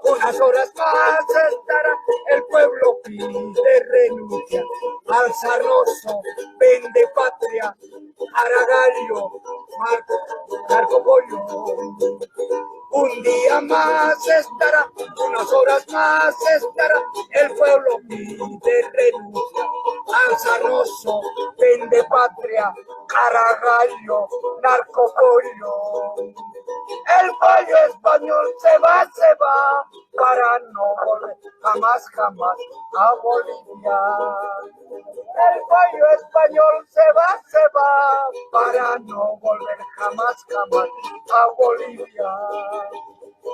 unas horas más estará. El pueblo pide renuncia al Sarnoso, vende patria, Aragario, Marco Pollo. Un día más estará, unas horas más estará. El pueblo pide renuncia al Sarnoso, vende patria, Caragallo, narcopollo. El pollo español se va para no volver jamás, jamás a Bolivia. El pollo español se va para no volver jamás, jamás a Bolivia.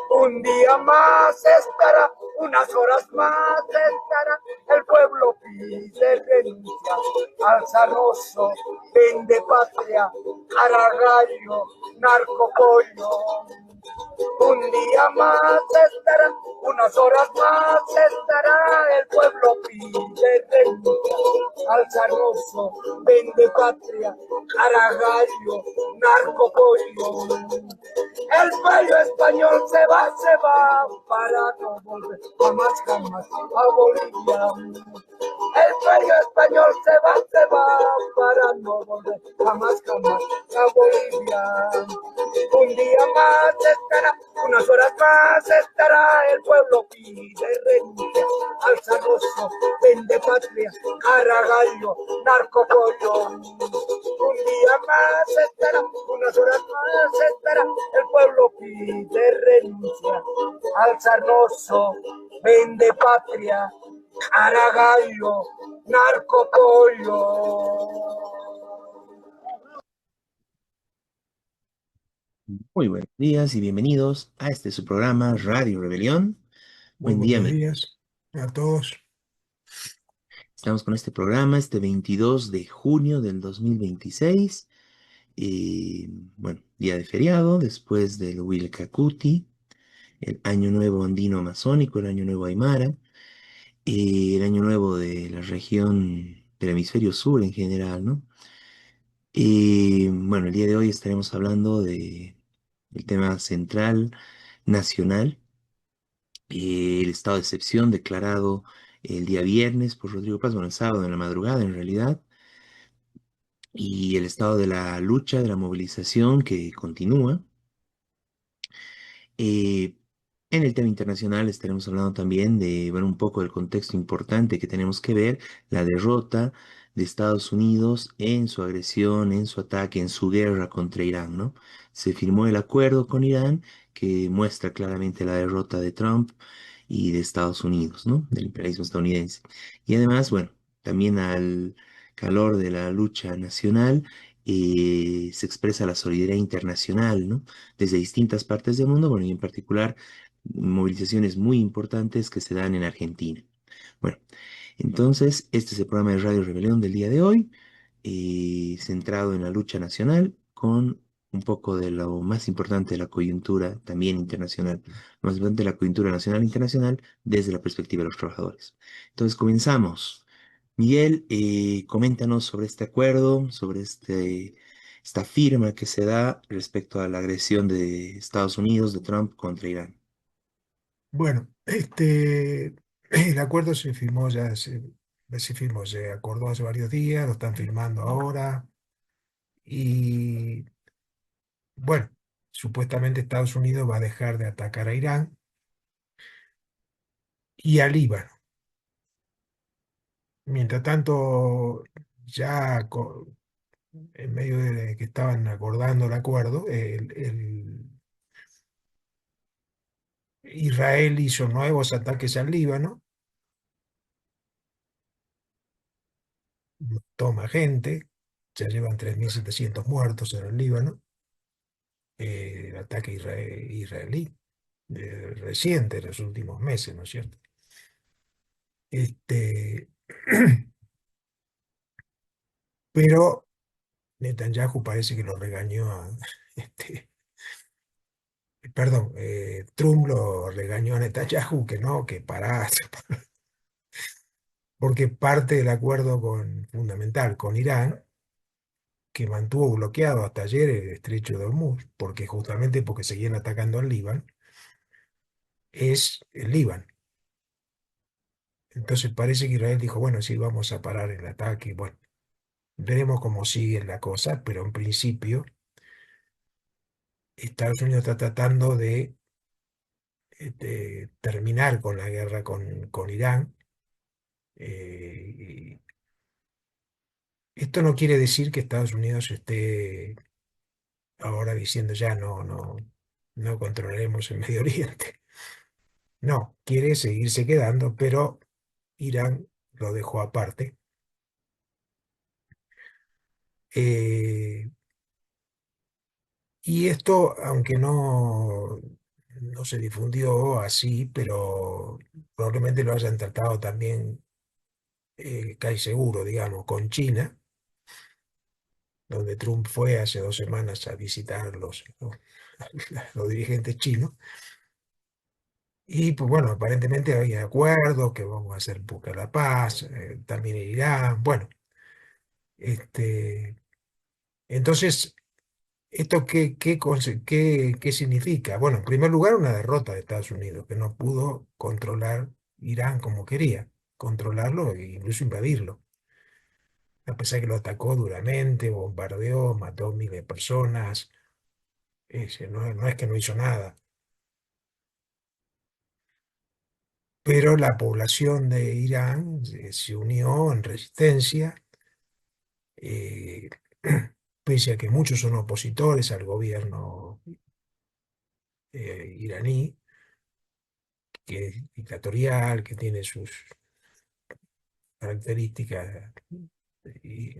Un día más estará, unas horas más estará. El pueblo pide renuncia al Sarnoso, vende patria, Caragallo, narcopollo. Un día más estará, unas horas más estará. El pueblo pide renuncia al Sarnoso, vende patria, Caragallo, narcopollo. El pollo español se va para no volver jamás, jamás a Bolivia. El pollo español se va para no volver jamás, jamás a Bolivia. Un día más estará, unas horas más estará. El pueblo pide renuncia al Sarnoso, vende patria, Caragallo, narcopollo. Un día más estará, unas horas más estará. El pueblo pide renuncia al Sarnoso, vende patria, Caragallo, narcopollo. Muy buenos días y bienvenidos a este su programa Radio Rebelión. Muy Buen día, buenos días a todos. estamos con este programa este 22 de junio del 2026. Bueno, día de feriado, después del Wilcacuti, el Año Nuevo Andino Amazónico, el Año Nuevo Aymara, el Año Nuevo de la región del hemisferio sur en general, ¿no? Bueno, el día de hoy estaremos hablando del tema central nacional, el estado de excepción declarado el día viernes por Rodrigo Paz, bueno, el sábado en la madrugada en realidad, y el estado de la lucha, de la movilización que continúa. Eh, en el tema internacional estaremos hablando también de, bueno, un poco del contexto importante que tenemos que ver, la derrota de Estados Unidos en su agresión, en su ataque, en su guerra contra Irán, ¿no? Se firmó el acuerdo con Irán que muestra claramente la derrota de Trump y de Estados Unidos, ¿no? Del imperialismo estadounidense. Y además, bueno, también al calor de la lucha nacional se expresa la solidaridad internacional, ¿no? Desde distintas partes del mundo, bueno, y en particular movilizaciones muy importantes que se dan en Argentina. Bueno, entonces, este es el programa de Radio Rebelión del día de hoy, centrado en la lucha nacional, con un poco de lo más importante de la coyuntura también internacional, lo más importante de la coyuntura nacional e internacional desde la perspectiva de los trabajadores. Entonces, comenzamos. Miguel, coméntanos sobre este acuerdo, sobre esta firma que se da respecto a la agresión de Estados Unidos, de Trump contra Irán. Bueno, el acuerdo se firmó se acordó hace varios días, lo están firmando ahora y bueno, supuestamente Estados Unidos va a dejar de atacar a Irán y a Líbano. Mientras tanto, ya en medio de que estaban acordando el acuerdo, Israel hizo nuevos ataques al Líbano, toma gente, ya llevan 3.700 muertos en el Líbano, el ataque israelí, reciente, en los últimos meses, ¿no es cierto? Este, pero Netanyahu parece que lo regañó perdón, Trump lo regañó a Netanyahu que no, que pará, porque parte del acuerdo fundamental con Irán, que mantuvo bloqueado hasta ayer el estrecho de Hormuz, porque justamente porque seguían atacando al Líbano, es el Líbano. Entonces parece que Israel dijo, bueno, sí, vamos a parar el ataque. Bueno, veremos cómo sigue la cosa, pero en principio Estados Unidos está tratando de terminar con la guerra con Irán. Y esto no quiere decir que Estados Unidos esté ahora diciendo ya no controlaremos el Medio Oriente. No, quiere seguirse quedando, pero Irán lo dejó aparte. Eh, y esto, aunque no se difundió así, pero probablemente lo hayan tratado también, casi seguro, digamos, con China, donde Trump fue hace 2 semanas a visitar los dirigentes chinos. Y pues bueno, aparentemente había acuerdos que vamos a hacer buscar la paz, también en Irán. Bueno, este, entonces, ¿esto qué significa? Bueno, en primer lugar, una derrota de Estados Unidos, que no pudo controlar Irán como quería, controlarlo e incluso invadirlo, a pesar que lo atacó duramente, bombardeó, mató miles de personas, no es que no hizo nada, pero la población de Irán se unió en resistencia, eh, pese a que muchos son opositores al gobierno iraní, que es dictatorial, que tiene sus características y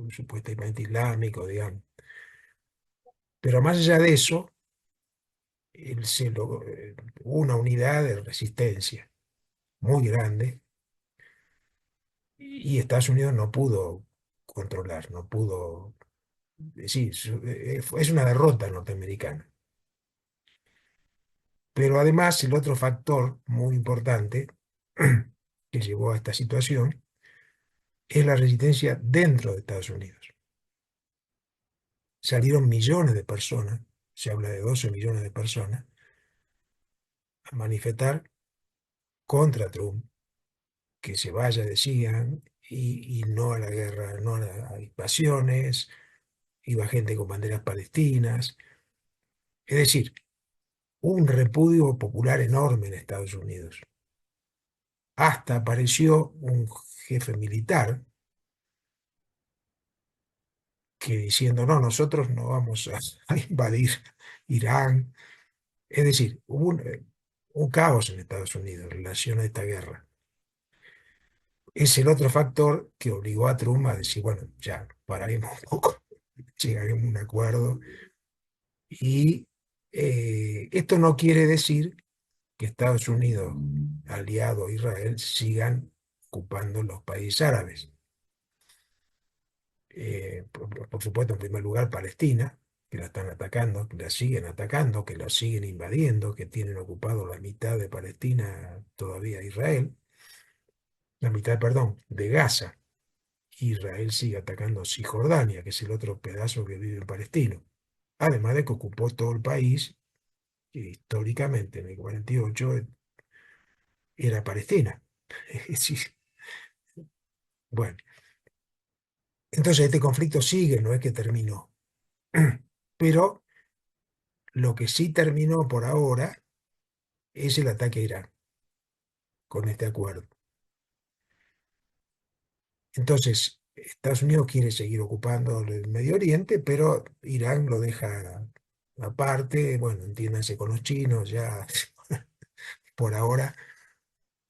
supuestamente islámico, digamos. Pero más allá de eso, hubo una unidad de resistencia muy grande y Estados Unidos no pudo controlar, no pudo decir, es una derrota norteamericana. Pero además el otro factor muy importante que llevó a esta situación es la resistencia dentro de Estados Unidos. Salieron millones de personas, se habla de 12 millones de personas, a manifestar contra Trump, que se vaya, decían, y no a la guerra, no a las invasiones, iba gente con banderas palestinas. Es decir, hubo un repudio popular enorme en Estados Unidos. Hasta apareció un jefe militar que diciendo, no, nosotros no vamos a invadir Irán. Es decir, hubo un caos en Estados Unidos en relación a esta guerra. Es el otro factor que obligó a Trump a decir, bueno, ya, pararemos un poco, llegaremos a un acuerdo. Y esto no quiere decir que Estados Unidos, aliado a Israel, sigan ocupando los países árabes. Por supuesto, en primer lugar, Palestina, que la están atacando, que la siguen atacando, que la siguen invadiendo, que tienen ocupado la mitad de Palestina todavía Israel, la mitad, perdón, de Gaza. Israel sigue atacando Cisjordania, que es el otro pedazo que vive en palestino. Además de que ocupó todo el país, que históricamente en el 48 era Palestina. Es decir, bueno, entonces este conflicto sigue, no es que terminó. Pero lo que sí terminó por ahora es el ataque a Irán con este acuerdo. Entonces, Estados Unidos quiere seguir ocupando el Medio Oriente, pero Irán lo deja aparte. Bueno, entiéndanse con los chinos, ya por ahora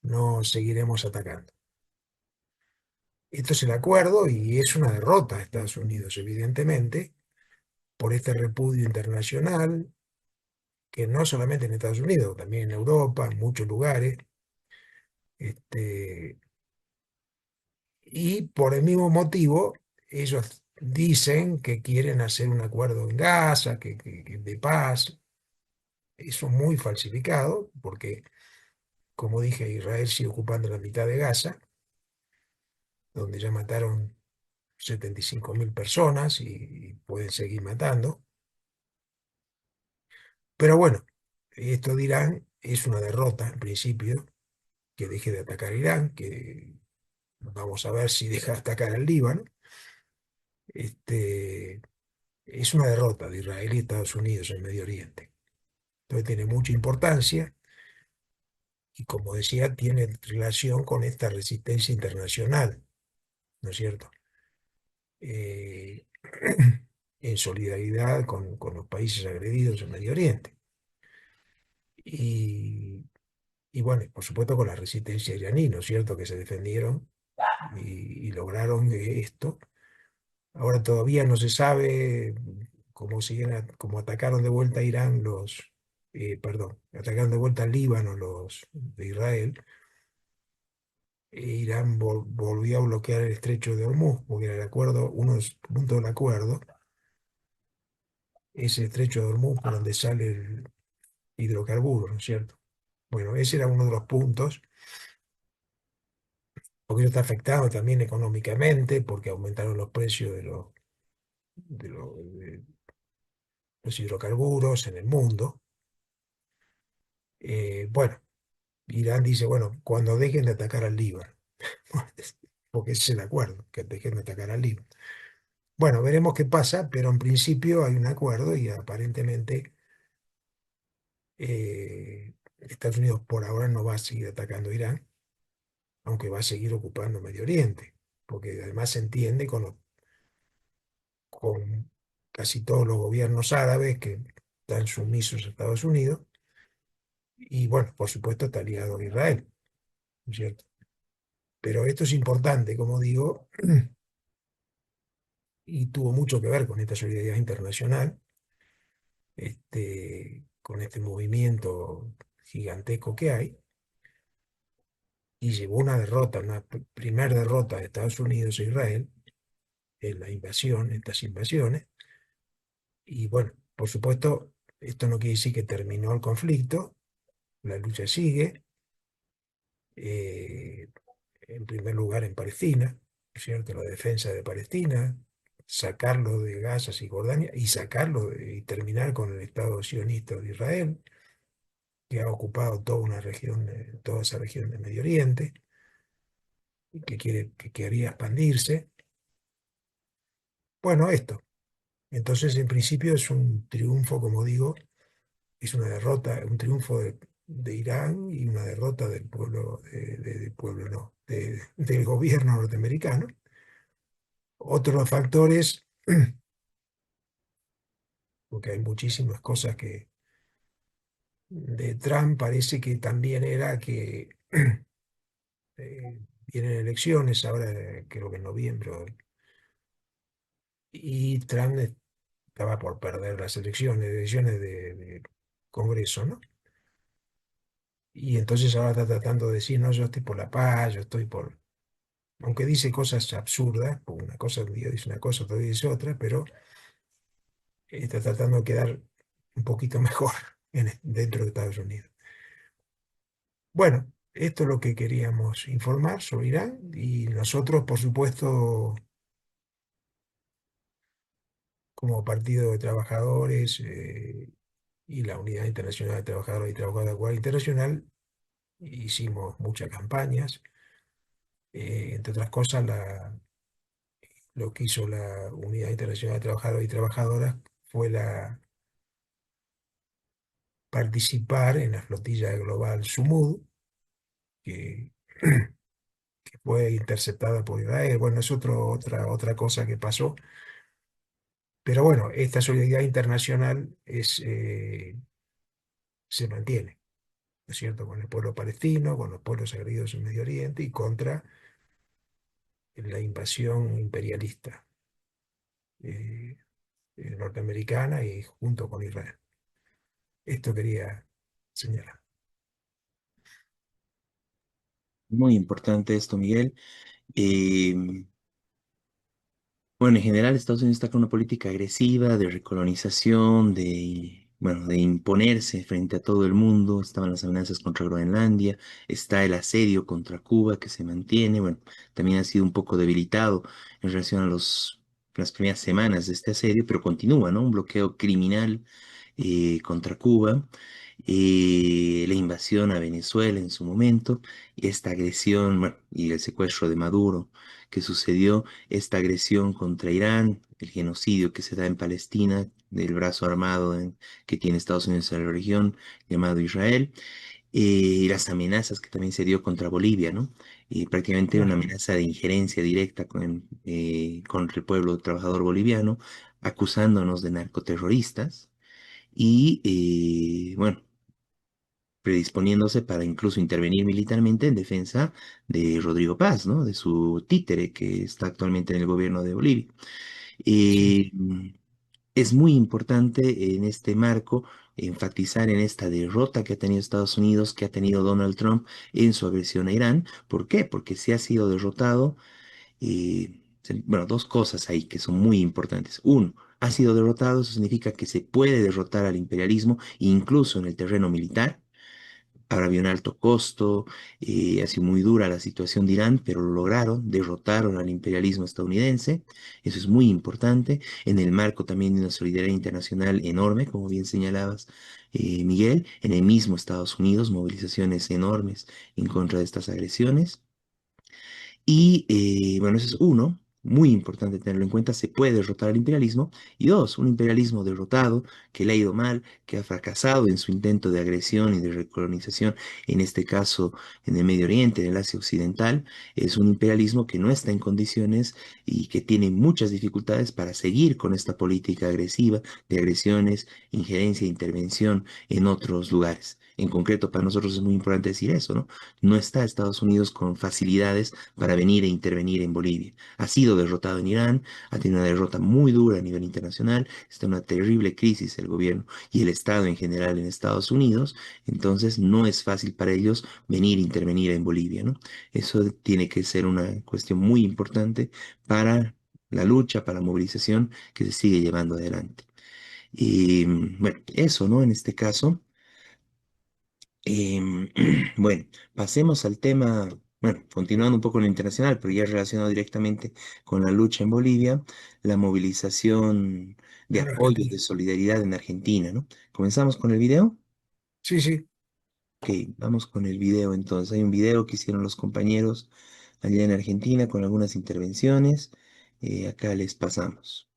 no seguiremos atacando. Esto es el acuerdo y es una derrota de Estados Unidos, evidentemente, por este repudio internacional, que no solamente en Estados Unidos, también en Europa, en muchos lugares. Este, y por el mismo motivo, ellos dicen que quieren hacer un acuerdo en Gaza, que de paz. Eso es muy falsificado, porque, como dije, Israel sigue ocupando la mitad de Gaza, donde ya mataron 75.000 personas y pueden seguir matando. Pero bueno, esto dirán, es una derrota en principio que deje de atacar a Irán, que vamos a ver si deja de atacar al Líbano. Este, es una derrota de Israel y Estados Unidos en Medio Oriente. Entonces tiene mucha importancia y, como decía, tiene relación con esta resistencia internacional, ¿no es cierto? Eh, en solidaridad con los países agredidos en Medio Oriente. Y, y bueno, por supuesto con la resistencia iraní, ¿no es cierto? Que se defendieron y lograron esto. Ahora todavía no se sabe cómo siguen, cómo atacaron de vuelta a Irán perdón, atacaron de vuelta al Líbano los de Israel. Irán volvió a bloquear el estrecho de Hormuz, porque era el acuerdo, uno de los puntos del acuerdo, es el estrecho de Hormuz por donde sale el hidrocarburo, ¿no es cierto? Bueno, ese era uno de los puntos, porque eso está afectado también económicamente, porque aumentaron los precios de los hidrocarburos en el mundo. Bueno, Irán dice, bueno, cuando dejen de atacar al Líbano, porque ese es el acuerdo, que dejen de atacar al Líbano. Bueno, veremos qué pasa, pero en principio hay un acuerdo y aparentemente Estados Unidos por ahora no va a seguir atacando a Irán, aunque va a seguir ocupando Medio Oriente, porque además se entiende con casi todos los gobiernos árabes que están sumisos a Estados Unidos, y bueno, por supuesto está aliado a Israel, ¿no es cierto? Pero esto es importante, como digo, y tuvo mucho que ver con esta solidaridad internacional, con este movimiento gigantesco que hay, y llevó una derrota, una primera derrota de Estados Unidos e Israel en la invasión, estas invasiones, y bueno, por supuesto, esto no quiere decir que terminó el conflicto, la lucha sigue, eh, en primer lugar en Palestina, ¿no es cierto? La defensa de Palestina, sacarlo de Gaza y Jordania y y terminar con el Estado sionista de Israel, que ha ocupado toda una región, toda esa región de Medio Oriente, y que quería expandirse. Bueno, esto. Entonces, en principio es un triunfo, como digo, es una derrota, un triunfo de Irán y una derrota del pueblo, del pueblo no, del gobierno norteamericano. Otros factores, porque hay muchísimas cosas que de Trump parece que también era que vienen elecciones ahora, creo que en noviembre, y Trump estaba por perder las elecciones de Congreso, ¿no? Y entonces ahora está tratando de decir, no, yo estoy por la paz, yo estoy por... Aunque dice cosas absurdas, porque una cosa un día dice una cosa, otro día dice otra, pero está tratando de quedar un poquito mejor dentro de Estados Unidos. Bueno, esto es lo que queríamos informar sobre Irán y nosotros, por supuesto, como Partido de Trabajadores y la Unidad Internacional de Trabajadores y Trabajadoras Internacional, hicimos muchas campañas. Entre otras cosas, lo que hizo la Unidad Internacional de Trabajadores y Trabajadoras fue participar en la flotilla global Sumud, que, que fue interceptada por Israel. Bueno, es otra cosa que pasó. Pero bueno, esta solidaridad internacional se mantiene, ¿no es cierto?, con el pueblo palestino, con los pueblos agredidos en Medio Oriente y contra la invasión imperialista eh, norteamericana y junto con Israel. Esto quería señalar. Muy importante esto, Miguel. Em, Bueno, en general Estados Unidos está con una política agresiva de recolonización, bueno, de imponerse frente a todo el mundo. Estaban las amenazas contra Groenlandia, está el asedio contra Cuba que se mantiene. Bueno, también ha sido un poco debilitado en relación a las primeras semanas de este asedio, pero continúa, ¿no? Un bloqueo criminal contra Cuba. la invasión a Venezuela en su momento, y esta agresión, bueno, y el secuestro de Maduro que sucedió, esta agresión contra Irán, el genocidio que se da en Palestina, del brazo armado que tiene Estados Unidos en la región, llamado Israel, y las amenazas que también se dio contra Bolivia, ¿no? Y prácticamente una Claro, amenaza de injerencia directa contra el pueblo trabajador boliviano, acusándonos de narcoterroristas y, bueno, predisponiéndose para incluso intervenir militarmente en defensa de Rodrigo Paz, ¿no? De su títere que está actualmente en el gobierno de Bolivia. sí, Eh, es muy importante en este marco enfatizar en esta derrota que ha tenido Estados Unidos, que ha tenido Donald Trump en su agresión a Irán. ¿Por qué? Porque si ha sido derrotado, bueno, dos cosas ahí que son muy importantes. Uno, ha sido derrotado, eso significa que se puede derrotar al imperialismo, incluso en el terreno militar. Ahora había un alto costo, ha sido muy dura la situación de Irán, pero lo lograron, derrotaron al imperialismo estadounidense, eso es muy importante, en el marco también de una solidaridad internacional enorme, como bien señalabas, Miguel, en el mismo Estados Unidos, movilizaciones enormes en contra de estas agresiones. Y bueno, eso es uno, muy importante tenerlo en cuenta, se puede derrotar al imperialismo. Y dos, un imperialismo derrotado, que le ha ido mal, que ha fracasado en su intento de agresión y de recolonización, en este caso en el Medio Oriente, en el Asia Occidental, es un imperialismo que no está en condiciones y que tiene muchas dificultades para seguir con esta política agresiva de agresiones, injerencia e intervención en otros lugares. En concreto, para nosotros es muy importante decir eso, ¿no? No está Estados Unidos con facilidades para venir e intervenir en Bolivia. Ha sido derrotado en Irán, ha tenido una derrota muy dura a nivel internacional, está en una terrible crisis el gobierno y el Estado en general en Estados Unidos, entonces no es fácil para ellos venir e intervenir en Bolivia, ¿no? Eso tiene que ser una cuestión muy importante para la lucha, para la movilización que se sigue llevando adelante. Y bueno, eso, ¿no? En este caso. Em, bueno, pasemos al tema, bueno, continuando un poco en lo internacional, pero ya relacionado directamente con la lucha en Bolivia, la movilización de en apoyo, de Argentina. solidaridad en Argentina, ¿no? ¿Comenzamos con el video? Sí, sí. Ok, vamos con el video entonces. Hay un video que hicieron los compañeros allá en Argentina con algunas intervenciones. Acá les pasamos.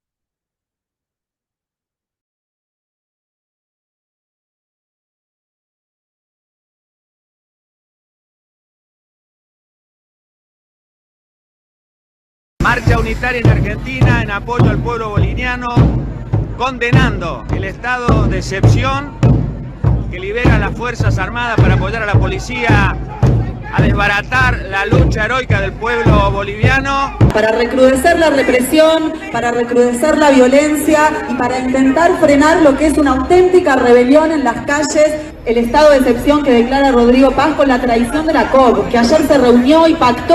Marcha unitaria en Argentina en apoyo al pueblo boliviano, condenando el estado de excepción que libera a las Fuerzas Armadas para apoyar a la policía a desbaratar la lucha heroica del pueblo boliviano. Para recrudecer la represión, para recrudecer la violencia y para intentar frenar lo que es una auténtica rebelión en las calles, el estado de excepción que declara Rodrigo Paz con la traición de la COP, que ayer se reunió y pactó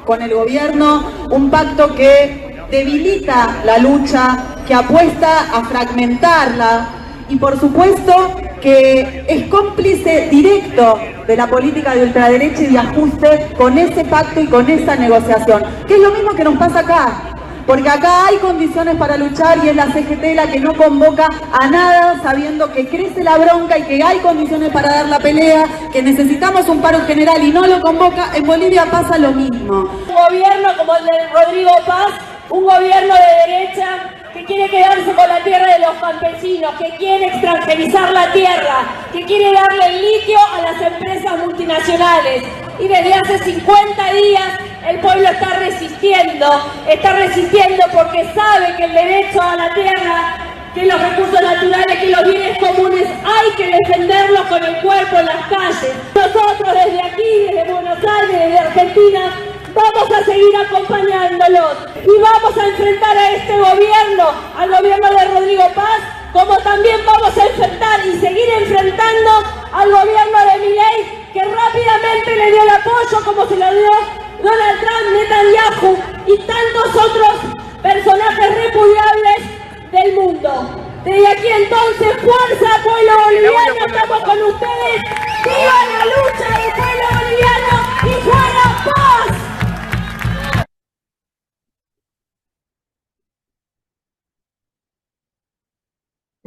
con el gobierno, un pacto que debilita la lucha, que apuesta a fragmentarla y por supuesto que es cómplice directo de la política de ultraderecha y de ajuste con ese pacto y con esa negociación, que es lo mismo que nos pasa acá. Porque acá hay condiciones para luchar y es la CGT la que no convoca a nada sabiendo que crece la bronca y que hay condiciones para dar la pelea, que necesitamos un paro general y no lo convoca. En Bolivia pasa lo mismo. Un gobierno como el de Rodrigo Paz, un gobierno de derecha que quiere quedarse con la tierra de los campesinos, que quiere extranjerizar la tierra, que quiere darle el litio a las empresas multinacionales. Y desde hace 50 días el pueblo está resistiendo porque sabe que el derecho a la tierra, que los recursos naturales, que los bienes comunes hay que defenderlos con el cuerpo en las calles. Nosotros desde aquí, desde Buenos Aires, desde Argentina, vamos a seguir acompañándolos y vamos a enfrentar a este gobierno, al gobierno de Rodrigo Paz, como también vamos a enfrentar y seguir enfrentando al gobierno de Milei, que rápidamente le dio el apoyo como se lo dio Donald Trump, Netanyahu y tantos otros personajes repudiables del mundo. Desde aquí entonces, fuerza pueblo boliviano, estamos con ustedes. ¡Viva la lucha del pueblo boliviano y fuera paz!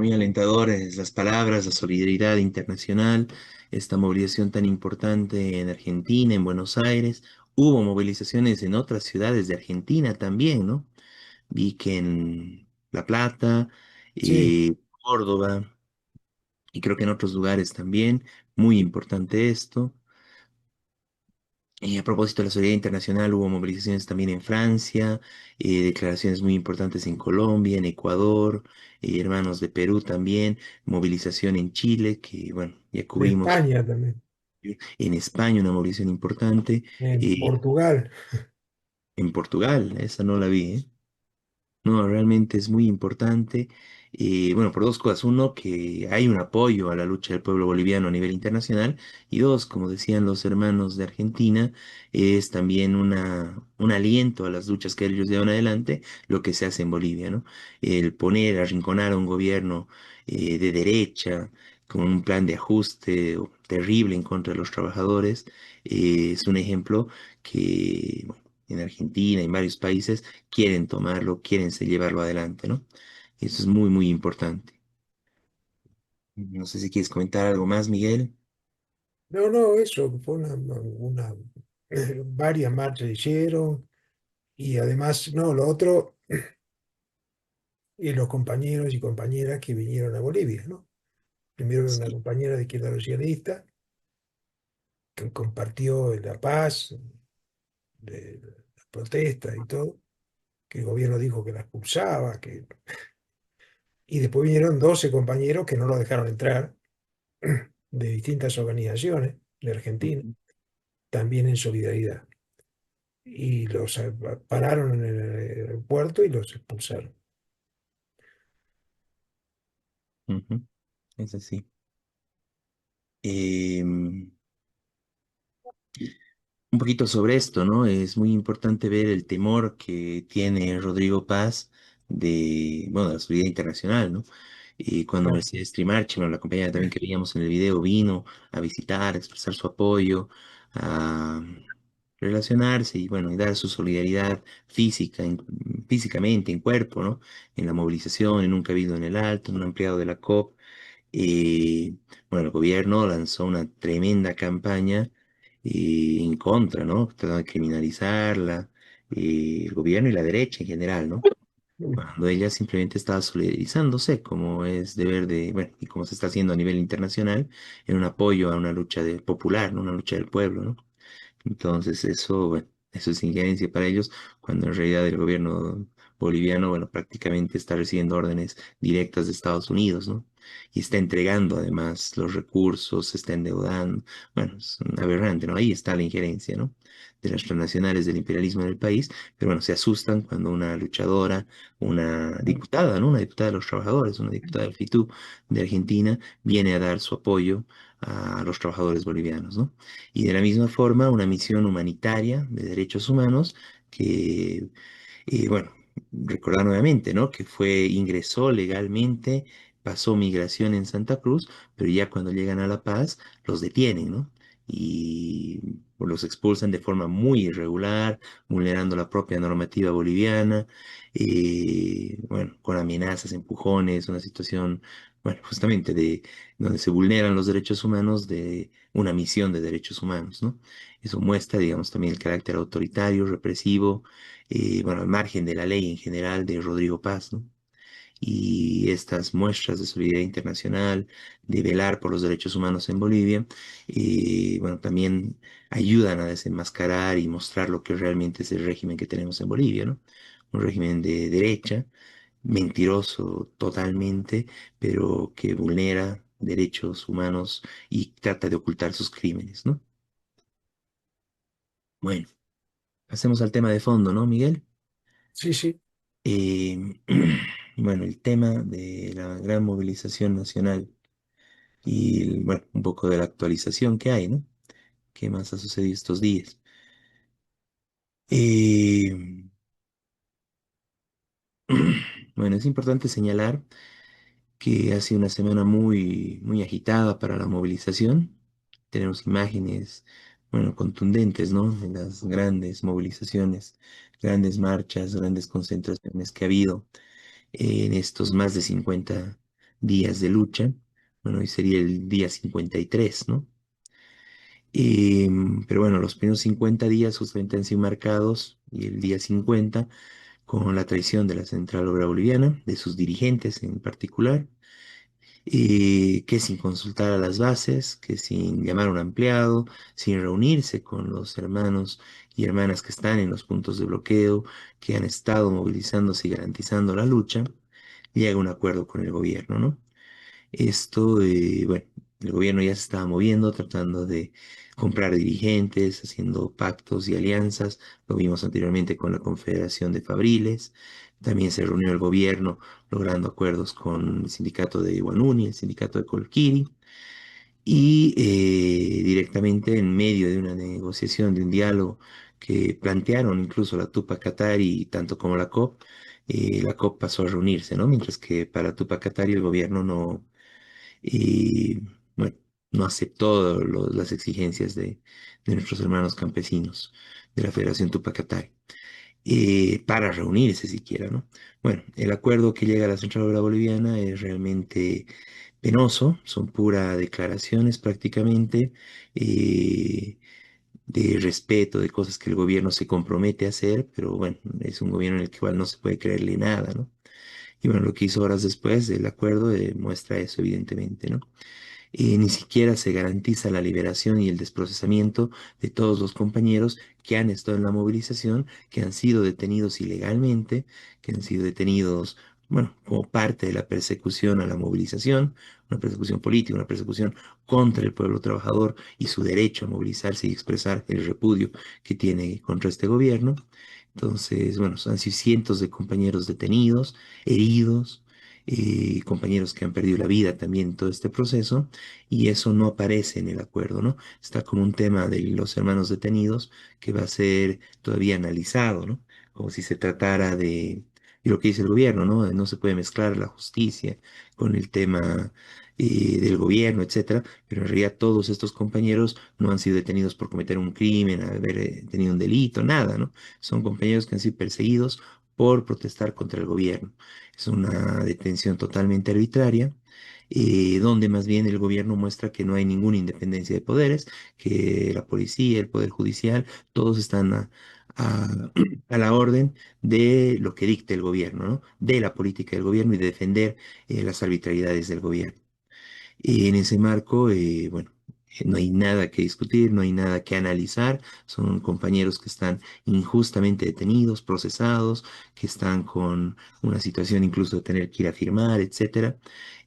Muy alentadoras las palabras, la solidaridad internacional, esta movilización tan importante en Argentina, en Buenos Aires. Hubo movilizaciones en otras ciudades de Argentina también, ¿no? Vi que en La Plata, Sí, Córdoba y creo que en otros lugares también. Muy importante esto. A propósito de la solidaridad internacional, hubo movilizaciones también en Francia, declaraciones muy importantes en Colombia, en Ecuador, hermanos de Perú también, movilización en Chile, que bueno, ya de cubrimos España también, en España una movilización importante, en eh, Portugal. en Portugal, esa no la vi, ¿eh? No, realmente es muy importante. Bueno, por dos cosas. Uno, que hay un apoyo a la lucha del pueblo boliviano a nivel internacional. Y dos, como decían los hermanos de Argentina, es también un aliento a las luchas que ellos llevan adelante, lo que se hace en Bolivia, ¿no? El poner, arrinconar a un gobierno de derecha, con un plan de ajuste terrible en contra de los trabajadores, es un ejemplo que, bueno, en Argentina y en varios países quieren tomarlo, quieren llevarlo adelante, ¿no? Eso es muy, muy importante. No sé si quieres comentar algo más, Miguel. No, no, eso fue varias marchas hicieron y además, no, lo otro, y los compañeros y compañeras que vinieron a Bolivia, ¿no? Primero una Sí. compañera de izquierda socialista que compartió en la paz, de la protesta y todo, que el gobierno dijo que la expulsaba, y después vinieron 12 compañeros que no lo dejaron entrar, de distintas organizaciones de Argentina, Ujú, también en solidaridad. Y los pararon en el aeropuerto y los expulsaron. ujú, es así. Em, un poquito sobre esto, ¿no? Es muy importante ver el temor que tiene Rodrigo Paz de, bueno, de la seguridad internacional, ¿no? Y cuando Claro. Mercedes Trimarchi, bueno, la compañera también que veíamos en el video, vino a visitar, a expresar su apoyo, a relacionarse y, bueno, y dar su solidaridad física, físicamente, en cuerpo, ¿no? En la movilización, en un cabildo en el Alto, en un ampliado de la COP. Eh, bueno, el gobierno lanzó una tremenda campaña en contra, ¿no? Tratando de criminalizarla, el gobierno y la derecha en general, ¿no? Cuando ella simplemente estaba solidarizándose, como es deber de, bueno, y como se está haciendo a nivel internacional, en un apoyo a una lucha popular, ¿no? Una lucha del pueblo, ¿no? Entonces eso, bueno, eso es injerencia para ellos, cuando en realidad el gobierno boliviano, bueno, prácticamente está recibiendo órdenes directas de Estados Unidos, ¿no? Y está entregando además los recursos, se está endeudando. Bueno, es un aberrante, ¿no? Ahí está la injerencia, ¿no? De las transnacionales del imperialismo en el país, pero bueno, se asustan cuando una luchadora, una diputada, ¿no? Una diputada de los trabajadores, una diputada del FITU de Argentina, viene a dar su apoyo a los trabajadores bolivianos, ¿no? Y de la misma forma, una misión humanitaria de derechos humanos que, bueno, recordar nuevamente, ¿no? Que ingresó legalmente, pasó migración en Santa Cruz, pero ya cuando llegan a La Paz, los detienen, ¿no? Y los expulsan de forma muy irregular, vulnerando la propia normativa boliviana, bueno, con amenazas, empujones, una situación, bueno, justamente de donde se vulneran los derechos humanos de una misión de derechos humanos, ¿no? Eso muestra, digamos, también el carácter autoritario, represivo, bueno, al margen de la ley en general de Rodrigo Paz, ¿no? Y estas muestras de solidaridad internacional, de velar por los derechos humanos en Bolivia, bueno, también ayudan a desenmascarar y mostrar lo que realmente es el régimen que tenemos en Bolivia, ¿no? Un régimen de derecha, mentiroso totalmente, pero que vulnera derechos humanos y trata de ocultar sus crímenes, ¿no? Bueno, pasemos al tema de fondo, ¿no, Miguel? Sí, sí, Eh, bueno, el tema de la gran movilización nacional y, bueno, un poco de la actualización que hay, ¿no? ¿Qué más ha sucedido estos días? Eh, bueno, es importante señalar que ha sido una semana muy, muy agitada para la movilización. Tenemos imágenes, bueno, contundentes, ¿no? De las grandes movilizaciones, grandes marchas, grandes concentraciones que ha habido en estos más de 50 días de lucha. Bueno, hoy sería el día 53, ¿no? Pero bueno, los primeros 50 días justamente han sido marcados, y el día 50 con la traición de la Central Obrera Boliviana, de sus dirigentes en particular, que sin consultar a las bases, que sin llamar a un ampliado, sin reunirse con los hermanos y hermanas que están en los puntos de bloqueo, que han estado movilizándose y garantizando la lucha, llega a un acuerdo con el gobierno, ¿no? Esto, bueno, el gobierno ya se estaba moviendo, tratando de comprar dirigentes, haciendo pactos y alianzas. Lo vimos anteriormente con la Confederación de Fabriles. También se reunió el gobierno logrando acuerdos con el sindicato de Guanuni, el sindicato de Colquiri. Y directamente en medio de una negociación, de un diálogo que plantearon incluso la Tupac Katari, tanto como la COP pasó a reunirse, ¿no? Mientras que para Tupac Katari el gobierno no, y bueno, no aceptó las exigencias de nuestros hermanos campesinos de la Federación Tupacatay, para reunirse siquiera, ¿no? Bueno, el acuerdo que llega a la Central Obrera Boliviana es realmente penoso, son pura declaraciones prácticamente, de respeto, de cosas que el gobierno se compromete a hacer, pero bueno, es un gobierno en el que igual no se puede creerle nada, ¿no? Y bueno, lo que hizo horas después del acuerdo muestra eso, evidentemente, ¿no? Ni siquiera se garantiza la liberación y el desprocesamiento de todos los compañeros que han estado en la movilización, que han sido detenidos ilegalmente, que han sido detenidos, bueno, como parte de la persecución a la movilización, una persecución política, una persecución contra el pueblo trabajador y su derecho a movilizarse y expresar el repudio que tiene contra este gobierno. Entonces, bueno, han sido cientos de compañeros detenidos, heridos, compañeros que han perdido la vida también en todo este proceso, y eso no aparece en el acuerdo, ¿no? Está como un tema de los hermanos detenidos que va a ser todavía analizado, ¿no? Como si se tratara de, y lo que dice el gobierno, ¿no? No se puede mezclar la justicia con el tema del gobierno, etcétera, pero en realidad todos estos compañeros no han sido detenidos por cometer un crimen, haber tenido un delito, nada, ¿no? Son compañeros que han sido perseguidos por protestar contra el gobierno. Es una detención totalmente arbitraria, donde más bien el gobierno muestra que no hay ninguna independencia de poderes, que la policía, el poder judicial, todos están a- a la orden de lo que dicte el gobierno, ¿no? De la política del gobierno y de defender las arbitrariedades del gobierno. Y en ese marco, bueno, no hay nada que discutir, no hay nada que analizar. Son compañeros que están injustamente detenidos, procesados, que están con una situación incluso de tener que ir a firmar, etcétera,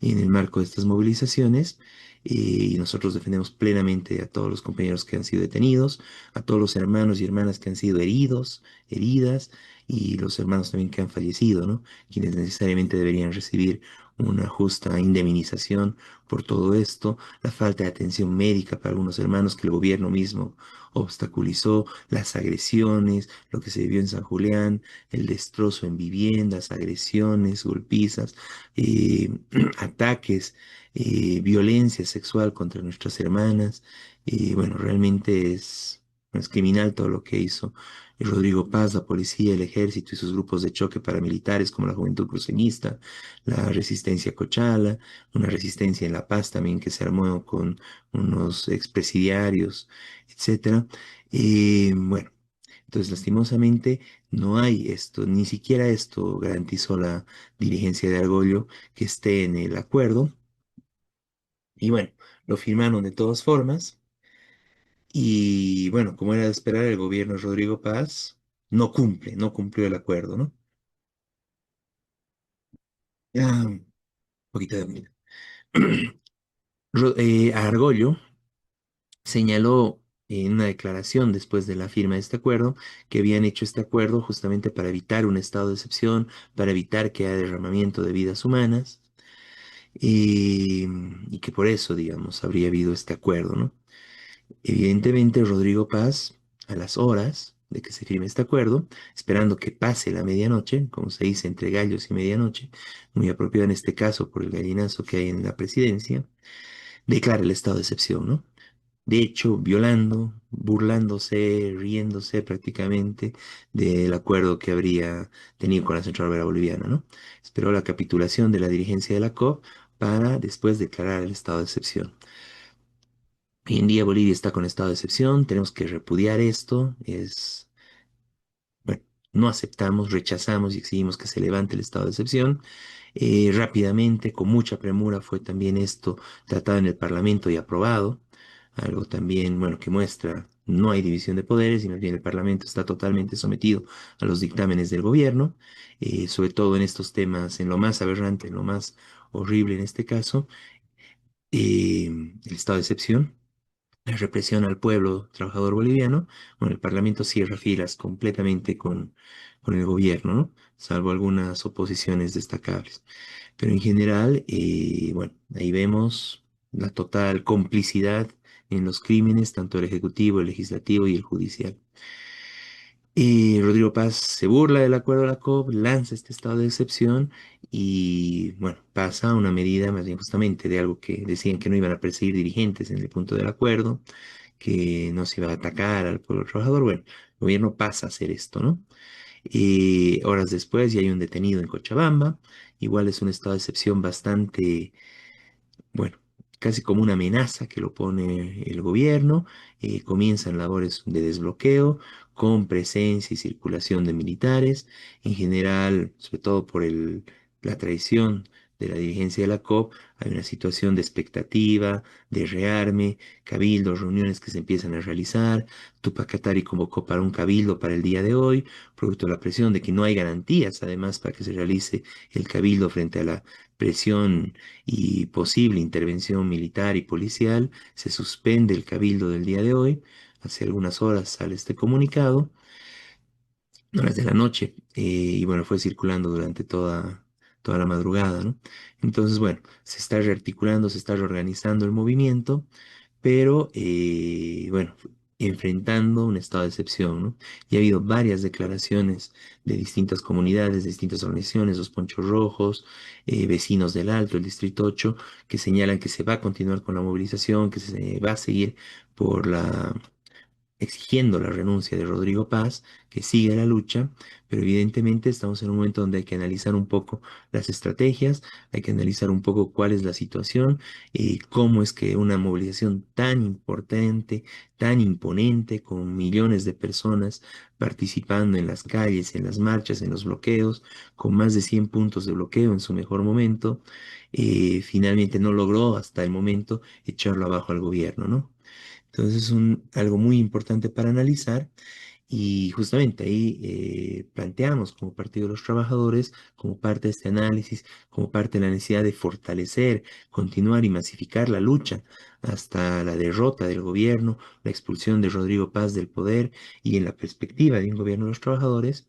en el marco de estas movilizaciones. Y nosotros defendemos plenamente a todos los compañeros que han sido detenidos, a todos los hermanos y hermanas que han sido heridos, heridas, y los hermanos también que han fallecido, ¿no? Quienes necesariamente deberían recibir una justa indemnización por todo esto, la falta de atención médica para algunos hermanos que el gobierno mismo obstaculizó, las agresiones, lo que se vivió en San Julián, el destrozo en viviendas, agresiones, golpizas, eh, ataques, violencia sexual contra nuestras hermanas. Bueno, realmente es criminal todo lo que hizo Rodrigo Paz, la policía, el ejército y sus grupos de choque paramilitares como la Juventud Cruceñista, la Resistencia Cochala, una resistencia en La Paz también que se armó con unos expresidiarios, etcétera. Bueno, entonces lastimosamente no hay esto, ni siquiera esto garantizó la dirigencia de Argollo que esté en el acuerdo. Y bueno, lo firmaron de todas formas. Y bueno, como era de esperar, el gobierno de Rodrigo Paz no cumplió el acuerdo, ¿no? Un poquito de comida. Argollo señaló en una declaración después de la firma de este acuerdo que habían hecho este acuerdo justamente para evitar un estado de excepción, para evitar que haya derramamiento de vidas humanas, y que por eso, digamos, habría habido este acuerdo, ¿no? Evidentemente, Rodrigo Paz, a las horas de que se firme este acuerdo, esperando que pase la medianoche, como se dice, entre gallos y medianoche, muy apropiado en este caso por el gallinazo que hay en la presidencia, declara el estado de excepción, ¿no? De hecho, violando, burlándose, riéndose prácticamente del acuerdo que habría tenido con la Central Obrera Boliviana, ¿no? Esperó la capitulación de la dirigencia de la COP para después declarar el estado de excepción. Hoy en día Bolivia está con estado de excepción, tenemos que repudiar esto, bueno, no aceptamos, rechazamos y exigimos que se levante el estado de excepción. Rápidamente, con mucha premura, fue también esto tratado en el Parlamento y aprobado. Algo también, bueno, que muestra no hay división de poderes y más bien el Parlamento está totalmente sometido a los dictámenes del gobierno, sobre todo en estos temas, en lo más aberrante, en lo más horrible en este caso, el estado de excepción, la represión al pueblo trabajador boliviano. Bueno, el Parlamento cierra filas completamente con el gobierno, ¿no? Salvo algunas oposiciones destacables. Pero en general, bueno, ahí vemos la total complicidad en los crímenes, tanto el ejecutivo, el legislativo y el judicial. Rodrigo Paz se burla del acuerdo de la COP, lanza este estado de excepción y, bueno, pasa a una medida más bien justamente de algo que decían que no iban a perseguir dirigentes en el punto del acuerdo, que no se iba a atacar al pueblo trabajador. Bueno, el gobierno pasa a hacer esto, ¿no? Horas después ya hay un detenido en Cochabamba. Igual es un estado de excepción bastante, bueno, casi como una amenaza que lo pone el gobierno. Comienzan labores de desbloqueo con presencia y circulación de militares. En general, sobre todo por la traición de la dirigencia de la COP, hay una situación de expectativa, de rearme, cabildos, reuniones que se empiezan a realizar. Tupac Katari convocó para un cabildo para el día de hoy, producto de la presión de que no hay garantías, además, para que se realice el cabildo frente a la presión y posible intervención militar y policial. Se suspende el cabildo del día de hoy. Hace algunas horas sale este comunicado, horas de la noche, y bueno, fue circulando durante toda la madrugada, ¿no? Entonces, bueno, se está rearticulando, se está reorganizando el movimiento, pero bueno, enfrentando un estado de excepción, ¿no? Y ha habido varias declaraciones de distintas comunidades, de distintas organizaciones, los Ponchos Rojos, vecinos del Alto, el Distrito 8, que señalan que se va a continuar con la movilización, que se va a seguir por exigiendo la renuncia de Rodrigo Paz, que sigue la lucha, pero evidentemente estamos en un momento donde hay que analizar un poco las estrategias, hay que analizar un poco cuál es la situación, cómo es que una movilización tan importante, tan imponente, con millones de personas participando en las calles, en las marchas, en los bloqueos, con más de 100 puntos de bloqueo en su mejor momento, finalmente no logró hasta el momento echarlo abajo al gobierno, ¿no? Entonces es algo muy importante para analizar y justamente ahí planteamos como Partido de los Trabajadores, como parte de este análisis, como parte de la necesidad de fortalecer, continuar y masificar la lucha hasta la derrota del gobierno, la expulsión de Rodrigo Paz del poder y en la perspectiva de un gobierno de los trabajadores.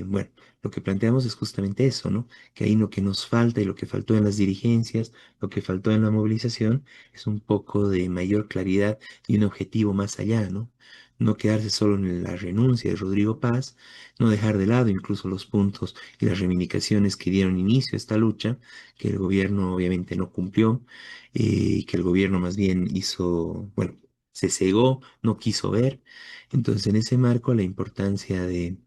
Bueno, lo que planteamos es justamente eso, ¿no? Que ahí lo que nos falta y lo que faltó en las dirigencias, lo que faltó en la movilización, es un poco de mayor claridad y un objetivo más allá, ¿no? No quedarse solo en la renuncia de Rodrigo Paz, no dejar de lado incluso los puntos y las reivindicaciones que dieron inicio a esta lucha, que el gobierno obviamente no cumplió, y que el gobierno más bien hizo, bueno, se cegó, no quiso ver. Entonces, en ese marco, la importancia de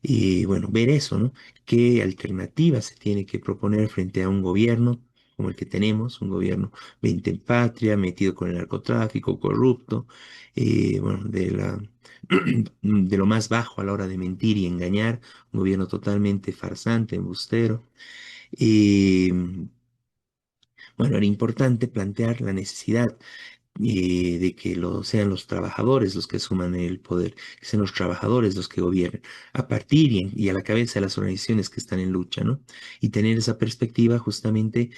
y bueno, ver eso, ¿no? ¿Qué alternativa se tiene que proponer frente a un gobierno como el que tenemos, un gobierno 20 en patria, metido con el narcotráfico, corrupto, bueno, de lo más bajo a la hora de mentir y engañar, un gobierno totalmente farsante, embustero? Eh, bueno, era importante plantear la necesidad de que sean los trabajadores los que asuman el poder, que sean los trabajadores los que gobiernen, a partir y a la cabeza de las organizaciones que están en lucha, ¿no? Y tener esa perspectiva justamente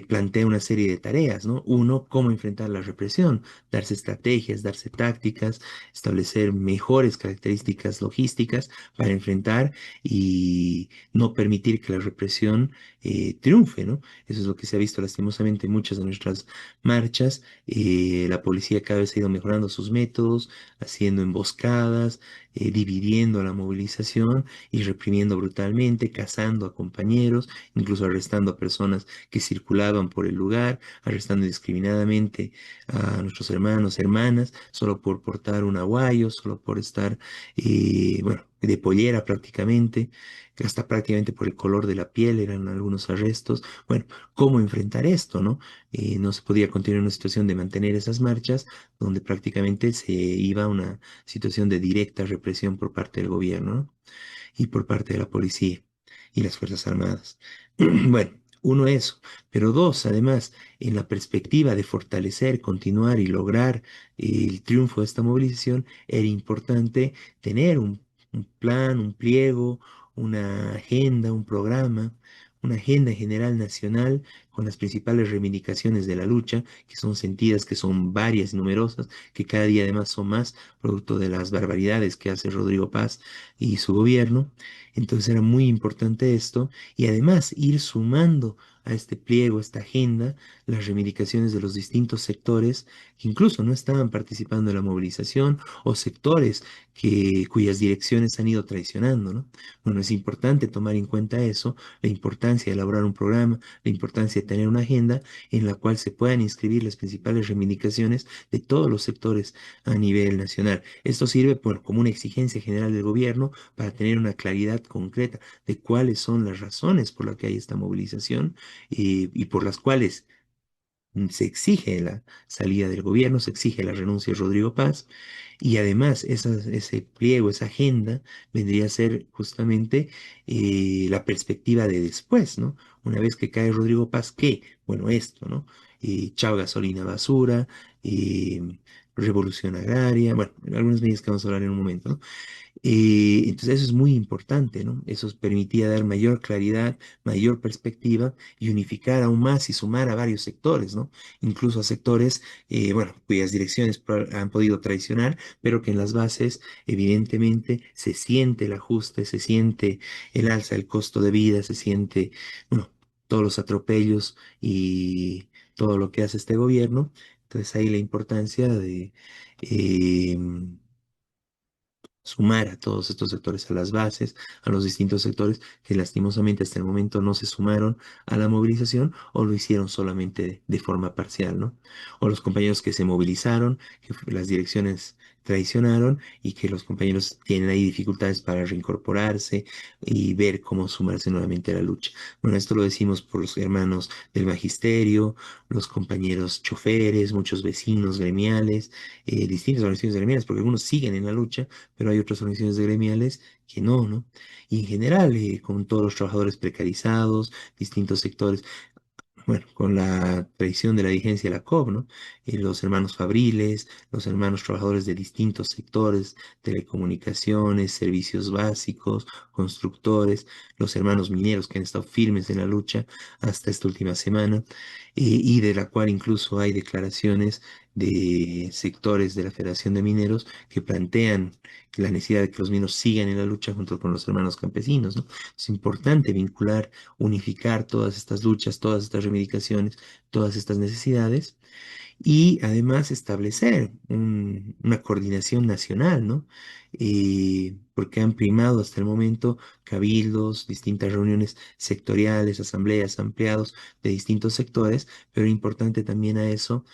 plantea una serie de tareas, ¿no? Uno, cómo enfrentar la represión, darse estrategias, darse tácticas, establecer mejores características logísticas para enfrentar y no permitir que la represión triunfe, ¿no? Eso es lo que se ha visto lastimosamente en muchas de nuestras marchas. La policía cada vez ha ido mejorando sus métodos, haciendo emboscadas, dividiendo la movilización y reprimiendo brutalmente, cazando a compañeros, incluso arrestando a personas que circulaban por el lugar, arrestando indiscriminadamente a nuestros hermanos, hermanas, solo por portar un aguayo, solo por estar, bueno, de pollera prácticamente, que hasta prácticamente por el color de la piel eran algunos arrestos. Bueno, ¿cómo enfrentar esto, no? No se podía continuar una situación de mantener esas marchas donde prácticamente se iba a una situación de directa represión por parte del gobierno, ¿no? Y por parte de la policía y las Fuerzas Armadas. Bueno, uno eso, pero dos, además, en la perspectiva de fortalecer, continuar y lograr el triunfo de esta movilización, era importante tener un plan, un pliego, una agenda, un programa, una agenda general nacional con las principales reivindicaciones de la lucha, que son sentidas, que son varias y numerosas, que cada día además son más, producto de las barbaridades que hace Rodrigo Paz y su gobierno. Entonces era muy importante esto y además ir sumando a este pliego, esta agenda, las reivindicaciones de los distintos sectores que incluso no estaban participando en la movilización o sectores cuyas direcciones han ido traicionando, ¿no? Bueno, es importante tomar en cuenta eso, la importancia de elaborar un programa, la importancia de tener una agenda en la cual se puedan inscribir las principales reivindicaciones de todos los sectores a nivel nacional. Esto sirve como una exigencia general del gobierno para tener una claridad concreta de cuáles son las razones por las que hay esta movilización y por las cuales se exige la salida del gobierno, se exige la renuncia de Rodrigo Paz y además ese pliego, esa agenda vendría a ser justamente la perspectiva de después, ¿no? Una vez que cae Rodrigo Paz, ¿qué? Bueno, esto, ¿no? Chao gasolina basura, revolución agraria, bueno, algunas medidas que vamos a hablar en un momento, ¿no? Entonces eso es muy importante, ¿no? Eso permitía dar mayor claridad, mayor perspectiva y unificar aún más y sumar a varios sectores, ¿no? Incluso a sectores, bueno, cuyas direcciones han podido traicionar, pero que en las bases evidentemente se siente el ajuste, se siente el alza del costo de vida, se siente, bueno, todos los atropellos y todo lo que hace este gobierno. Entonces ahí la importancia de sumar a todos estos sectores, a las bases, a los distintos sectores que lastimosamente hasta el momento no se sumaron a la movilización o lo hicieron solamente de forma parcial, ¿no? O los compañeros que se movilizaron, que las direcciones traicionaron y que los compañeros tienen ahí dificultades para reincorporarse y ver cómo sumarse nuevamente a la lucha. Bueno, esto lo decimos por los hermanos del magisterio, los compañeros choferes, muchos vecinos gremiales, distintas organizaciones gremiales, porque algunos siguen en la lucha, pero hay otras organizaciones de gremiales que no, ¿no? Y en general, con todos los trabajadores precarizados, distintos sectores, bueno, con la traición de la vigencia de la COP, ¿no? Los hermanos fabriles, los hermanos trabajadores de distintos sectores, telecomunicaciones, servicios básicos, constructores, los hermanos mineros que han estado firmes en la lucha hasta esta última semana, y de la cual incluso hay declaraciones de sectores de la Federación de Mineros que plantean la necesidad de que los mineros sigan en la lucha junto con los hermanos campesinos, ¿no? Es importante vincular, unificar todas estas luchas, todas estas reivindicaciones, todas estas necesidades y además establecer una coordinación nacional, ¿no? Porque han primado hasta el momento cabildos, distintas reuniones sectoriales, asambleas, ampliados de distintos sectores, pero importante también a eso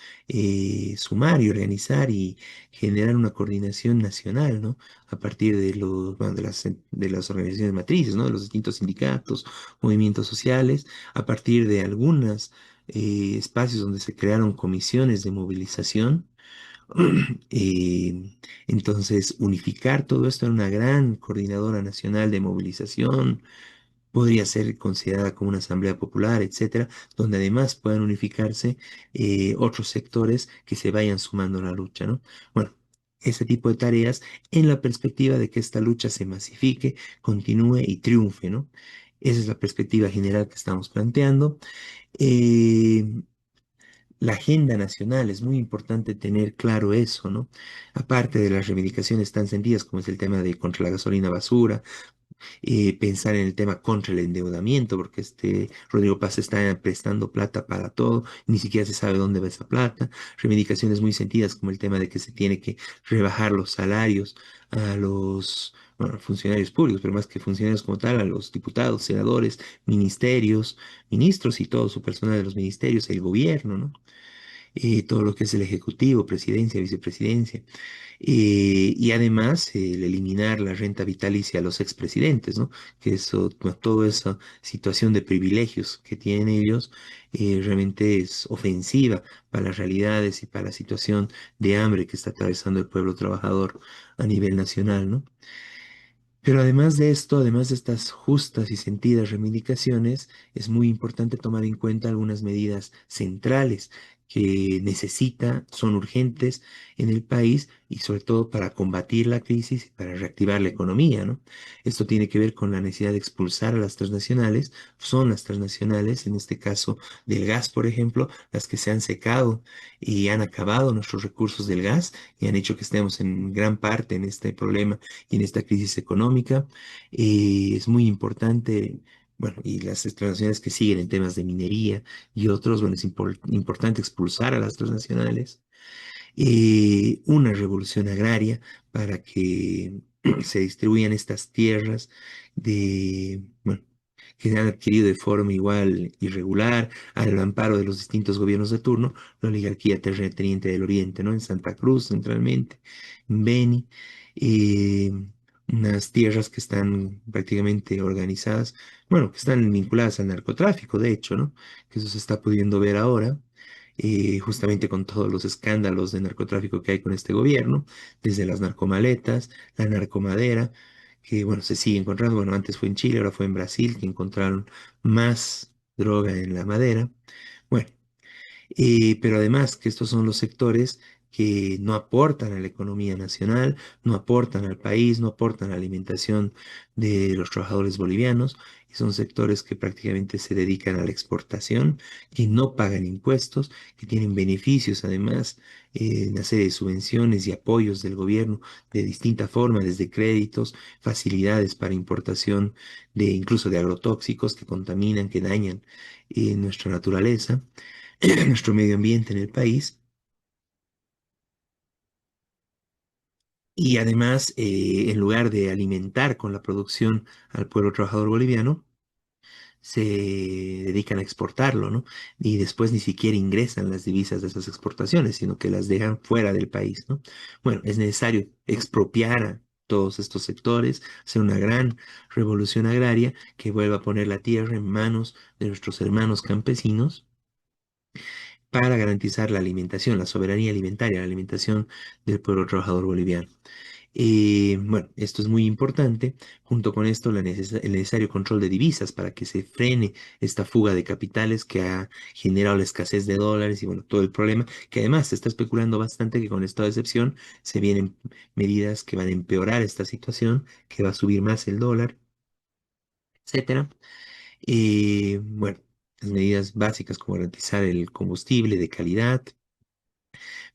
sumar y organizar y generar una coordinación nacional, ¿no? A partir de bueno, de las organizaciones matrices, ¿no? De los distintos sindicatos, movimientos sociales, a partir de algunas espacios donde se crearon comisiones de movilización. Entonces, unificar todo esto en una gran coordinadora nacional de movilización podría ser considerada como una asamblea popular, etcétera, donde además puedan unificarse otros sectores que se vayan sumando a la lucha, ¿no? Bueno, ese tipo de tareas en la perspectiva de que esta lucha se masifique, continúe y triunfe, ¿no? Esa es la perspectiva general que estamos planteando. Eh, la agenda nacional, es muy importante tener claro eso, ¿no? Aparte de las reivindicaciones tan sentidas como es el tema de contra la gasolina basura, pensar en el tema contra el endeudamiento, porque Rodrigo Paz está prestando plata para todo, ni siquiera se sabe dónde va esa plata. Reivindicaciones muy sentidas como el tema de que se tiene que rebajar los salarios a los bueno, funcionarios públicos, pero más que funcionarios como tal, a los diputados, senadores, ministerios, ministros y todo su personal de los ministerios, el gobierno, ¿no? todo lo que es el Ejecutivo, presidencia, vicepresidencia. Y además el eliminar la renta vitalicia a los expresidentes, ¿no? Que eso, bueno, toda esa situación de privilegios que tienen ellos realmente es ofensiva para las realidades y para la situación de hambre que está atravesando el pueblo trabajador a nivel nacional, ¿no? Pero además de esto, además de estas justas y sentidas reivindicaciones, es muy importante tomar en cuenta algunas medidas centrales que son urgentes en el país y sobre todo para combatir la crisis y para reactivar la economía, ¿no? Esto tiene que ver con la necesidad de expulsar a las transnacionales. Son las transnacionales, en este caso del gas, por ejemplo, las que se han secado y han acabado nuestros recursos del gas y han hecho que estemos en gran parte en este problema y en esta crisis económica. Es muy importante, bueno, y las transnacionales que siguen en temas de minería y otros, bueno, es importante expulsar a las transnacionales. Una revolución agraria para que se distribuyan estas tierras bueno, que se han adquirido de forma igual irregular, al amparo de los distintos gobiernos de turno, la oligarquía terrateniente del Oriente, ¿no? En Santa Cruz, centralmente, en Beni, eh, unas tierras que están prácticamente organizadas, bueno, que están vinculadas al narcotráfico, de hecho, ¿no? Que eso se está pudiendo ver ahora. Justamente con todos los escándalos de narcotráfico que hay con este gobierno, desde las narcomaletas, la narcomadera, que bueno, se sigue encontrando, bueno, antes fue en Chile, ahora fue en Brasil, que encontraron más droga en la madera. Bueno, pero además que estos son los sectores que no aportan a la economía nacional, no aportan al país, no aportan a la alimentación de los trabajadores bolivianos, y son sectores que prácticamente se dedican a la exportación, que no pagan impuestos, que tienen beneficios además, una serie de subvenciones y apoyos del gobierno de distinta forma, desde créditos, facilidades para importación de incluso de agrotóxicos que contaminan, que dañan nuestra naturaleza. Nuestro medio ambiente en el país. Y además, en lugar de alimentar con la producción al pueblo trabajador boliviano, se dedican a exportarlo, ¿no? Y después ni siquiera ingresan las divisas de esas exportaciones, sino que las dejan fuera del país, ¿no? Bueno, es necesario expropiar a todos estos sectores, hacer una gran revolución agraria que vuelva a poner la tierra en manos de nuestros hermanos campesinos para garantizar la alimentación, la soberanía alimentaria, la alimentación del pueblo trabajador boliviano. Bueno, esto es muy importante. Junto con esto, el necesario control de divisas para que se frene esta fuga de capitales que ha generado la escasez de dólares y bueno, todo el problema, que además se está especulando bastante que con el estado de excepción se vienen medidas que van a empeorar esta situación, que va a subir más el dólar, etcétera. Bueno, las medidas básicas como garantizar el combustible de calidad,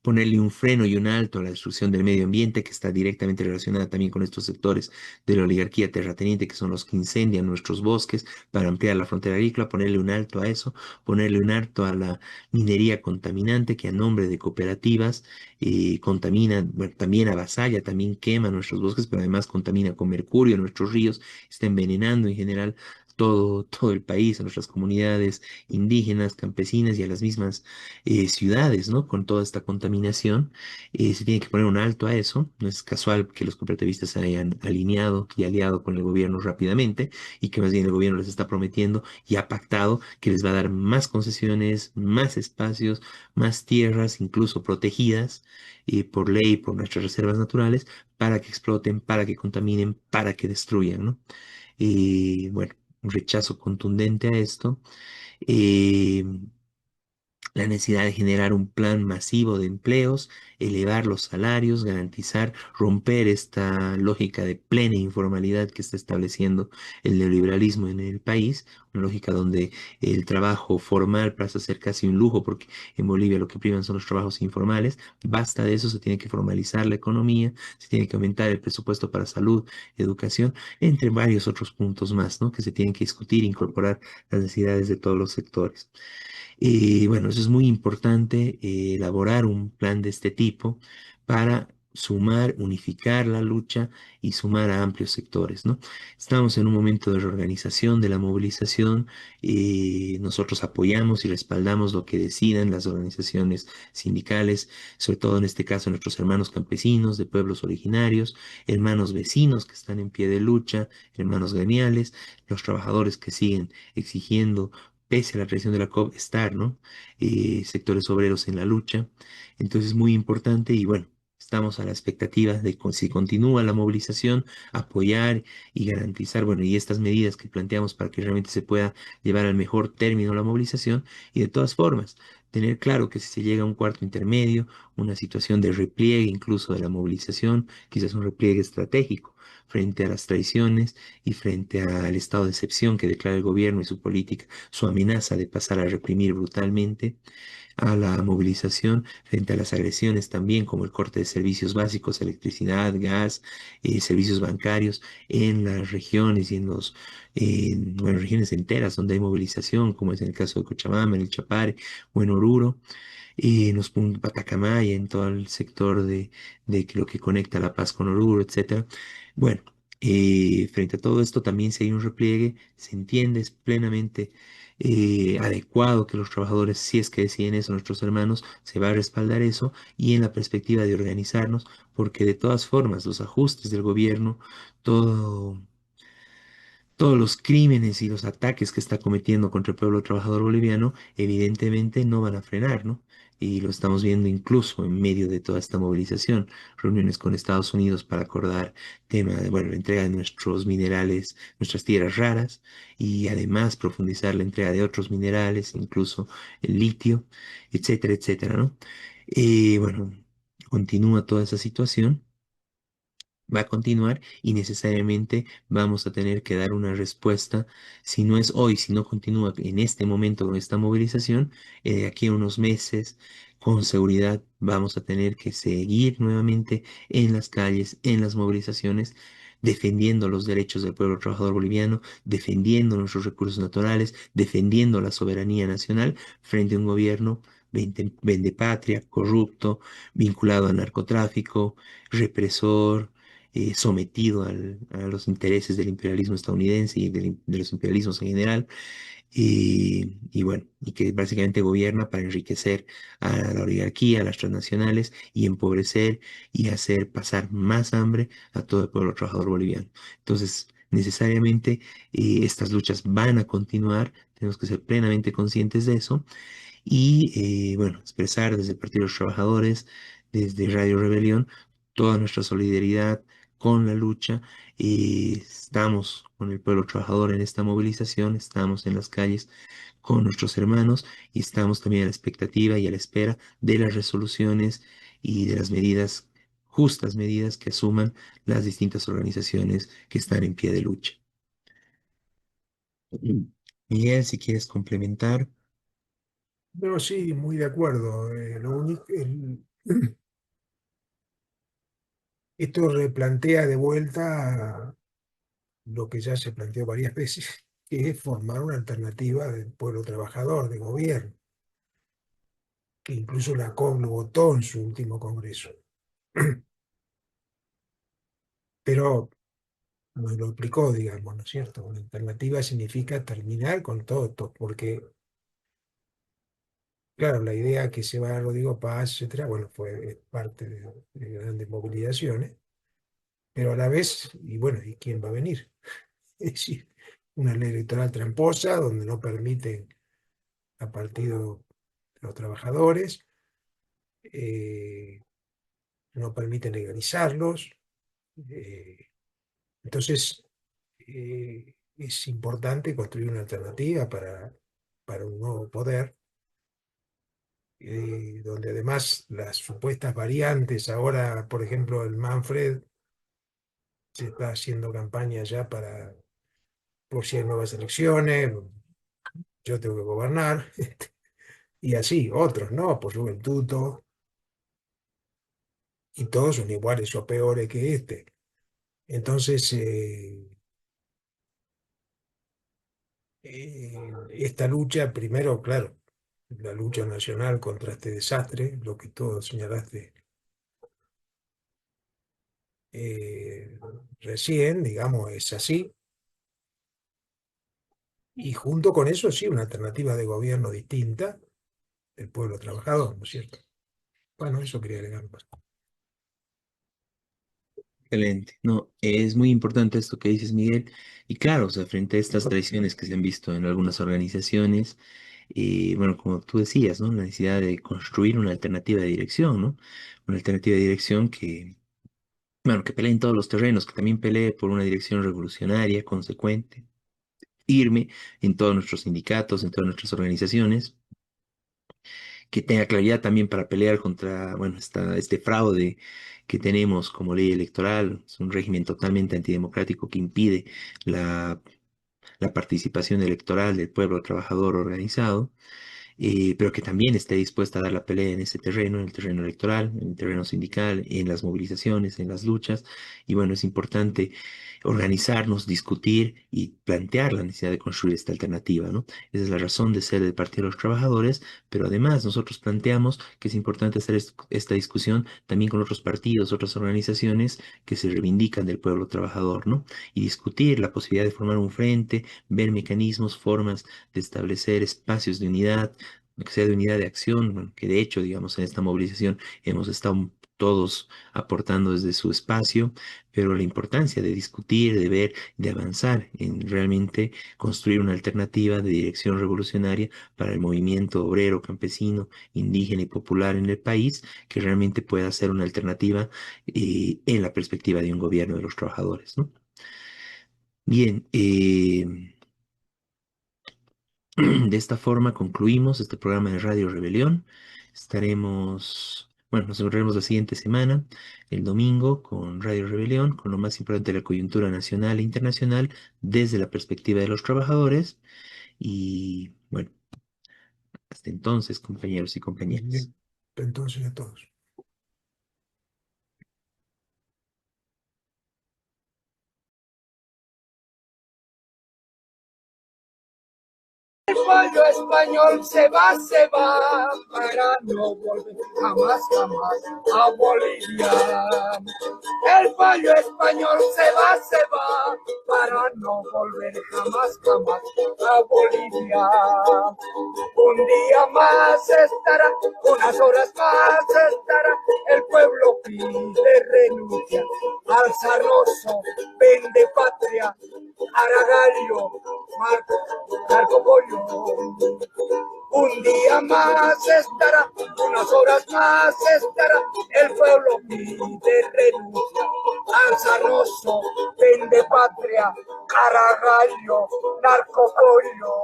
ponerle un freno y un alto a la destrucción del medio ambiente, que está directamente relacionada también con estos sectores de la oligarquía terrateniente, que son los que incendian nuestros bosques para ampliar la frontera agrícola, ponerle un alto a eso, ponerle un alto a la minería contaminante, que a nombre de cooperativas contamina, bueno, también avasalla, también quema nuestros bosques, pero además contamina con mercurio nuestros ríos, está envenenando en general todo el país, a nuestras comunidades indígenas, campesinas y a las mismas ciudades, ¿no? Con toda esta contaminación, se tiene que poner un alto a eso. No es casual que los cooperativistas se hayan alineado y aliado con el gobierno rápidamente y que más bien el gobierno les está prometiendo y ha pactado que les va a dar más concesiones, más espacios, más tierras, incluso protegidas por ley, por nuestras reservas naturales, para que exploten, para que contaminen, para que destruyan, ¿no? Bueno, un rechazo contundente a esto. Eh, la necesidad de generar un plan masivo de empleos, elevar los salarios, garantizar, romper esta lógica de plena informalidad que está estableciendo el neoliberalismo en el país, una lógica donde el trabajo formal pasa a ser casi un lujo, porque en Bolivia lo que priman son los trabajos informales. Basta de eso, se tiene que formalizar la economía, se tiene que aumentar el presupuesto para salud, educación, entre varios otros puntos más, ¿no? Que se tienen que discutir e incorporar las necesidades de todos los sectores. Bueno, eso es muy importante, elaborar un plan de este tipo para sumar, unificar la lucha y sumar a amplios sectores, ¿no? Estamos en un momento de reorganización de la movilización. Nosotros apoyamos y respaldamos lo que decidan las organizaciones sindicales, sobre todo en este caso nuestros hermanos campesinos de pueblos originarios, hermanos vecinos que están en pie de lucha, hermanos gremiales, los trabajadores que siguen exigiendo, pese a la traición de la COP, estar, ¿no? Sectores obreros en la lucha. Entonces, muy importante y bueno. Estamos a la expectativa de si continúa la movilización, apoyar y garantizar, bueno, y estas medidas que planteamos para que realmente se pueda llevar al mejor término la movilización y de todas formas, tener claro que si se llega a un cuarto intermedio, una situación de repliegue incluso de la movilización, quizás un repliegue estratégico frente a las traiciones y frente al estado de excepción que declara el gobierno y su política, su amenaza de pasar a reprimir brutalmente a la movilización frente a las agresiones también, como el corte de servicios básicos, electricidad, gas, servicios bancarios en las regiones y bueno, regiones enteras donde hay movilización, como es en el caso de Cochabamba, en el Chapare o en Oruro, en los puntos Patacamaya, en todo el sector de lo que conecta La Paz con Oruro, etcétera. Bueno, frente a todo esto, también si hay un repliegue, se entiende, es plenamente adecuado que los trabajadores, si es que deciden eso, nuestros hermanos, se va a respaldar eso y en la perspectiva de organizarnos, porque de todas formas los ajustes del gobierno, todo todos los crímenes y los ataques que está cometiendo contra el pueblo trabajador boliviano, evidentemente no van a frenar, ¿no? Y lo estamos viendo incluso en medio de toda esta movilización, reuniones con Estados Unidos para acordar tema de, bueno, la entrega de nuestros minerales, nuestras tierras raras, y además profundizar la entrega de otros minerales, incluso el litio, etcétera, etcétera, ¿no? Bueno, continúa toda esa situación, va a continuar y necesariamente vamos a tener que dar una respuesta. Si no es hoy, si no continúa en este momento con esta movilización, de aquí a unos meses, con seguridad vamos a tener que seguir nuevamente en las calles, en las movilizaciones, defendiendo los derechos del pueblo trabajador boliviano, defendiendo nuestros recursos naturales, defendiendo la soberanía nacional frente a un gobierno vendepatria, corrupto, vinculado al narcotráfico, represor, sometido a los intereses del imperialismo estadounidense y de los imperialismos en general, y bueno, y que básicamente gobierna para enriquecer a la oligarquía, a las transnacionales y empobrecer y hacer pasar más hambre a todo el pueblo trabajador boliviano. Entonces, necesariamente estas luchas van a continuar, tenemos que ser plenamente conscientes de eso y bueno, expresar desde el Partido de los Trabajadores, desde Radio Rebelión, toda nuestra solidaridad con la lucha. Estamos con el pueblo trabajador en esta movilización, estamos en las calles con nuestros hermanos y estamos también a la expectativa y a la espera de las resoluciones y de las medidas, justas medidas que asuman las distintas organizaciones que están en pie de lucha. Miguel, si quieres complementar. No, sí, muy de acuerdo. Lo único, esto replantea de vuelta lo que ya se planteó varias veces, que es formar una alternativa del pueblo trabajador, de gobierno, que incluso la COP lo votó en su último congreso. Pero no lo explicó, digamos, ¿no es cierto? Una alternativa significa terminar con todo esto, porque, claro, la idea que se va a Rodrigo Paz, etcétera, bueno, fue parte de grandes movilizaciones, pero a la vez, y bueno, ¿y quién va a venir? Es decir, una ley electoral tramposa donde no permiten a partido de los trabajadores, eh, no permiten legalizarlos. Entonces, es importante construir una alternativa para un nuevo poder, donde además las supuestas variantes, ahora, por ejemplo, el Manfred se está haciendo campaña ya para, por si hay nuevas elecciones, yo tengo que gobernar, y así, otros, ¿no? Por Juventuto, y todos son iguales o peores que este. Entonces, esta lucha, primero, claro, la lucha nacional contra este desastre, lo que todos señalaste recién, digamos, es así. Y junto con eso, sí, una alternativa de gobierno distinta del pueblo trabajador, ¿no es cierto? Bueno, eso quería agregar. Excelente. No, es muy importante esto que dices, Miguel. Y claro, o sea, frente a estas traiciones que se han visto en algunas organizaciones, bueno, como tú decías, ¿no? La necesidad de construir una alternativa de dirección, ¿no? Una alternativa de dirección que, bueno, que pelee en todos los terrenos, que también pelee por una dirección revolucionaria, consecuente, firme en todos nuestros sindicatos, en todas nuestras organizaciones, que tenga claridad también para pelear contra, bueno, este fraude que tenemos como ley electoral. Es un régimen totalmente antidemocrático que impide la, la participación electoral del pueblo trabajador organizado, pero que también esté dispuesta a dar la pelea en ese terreno, en el terreno electoral, en el terreno sindical, en las movilizaciones, en las luchas. Y bueno, es importante organizarnos, discutir y plantear la necesidad de construir esta alternativa, ¿no? Esa es la razón de ser del Partido de los Trabajadores, pero además nosotros planteamos que es importante hacer esta discusión también con otros partidos, otras organizaciones que se reivindican del pueblo trabajador, ¿no? Y discutir la posibilidad de formar un frente, ver mecanismos, formas de establecer espacios de unidad, que sea de unidad de acción, bueno, que de hecho, digamos, en esta movilización hemos estado todos aportando desde su espacio, pero la importancia de discutir, de ver, de avanzar en realmente construir una alternativa de dirección revolucionaria para el movimiento obrero, campesino, indígena y popular en el país, que realmente pueda ser una alternativa en la perspectiva de un gobierno de los trabajadores, ¿no? Bien, de esta forma concluimos este programa de Radio Rebelión. Nos encontraremos la siguiente semana, el domingo, con Radio Rebelión, con lo más importante de la coyuntura nacional e internacional desde la perspectiva de los trabajadores. Y bueno, hasta entonces, compañeros y compañeras. Bien, entonces a todos. El pueblo español se va para no volver jamás, jamás a Bolivia. El pueblo español se va para no volver jamás, jamás a Bolivia. Un día más estará, unas horas más estará, el pueblo pide renuncia al zarroso, vende patria, Aragario, Marco Pollo. Un día más estará, unas horas más estará, el pueblo pide renuncia al zarroso, vende patria, Aragario, narcopollo.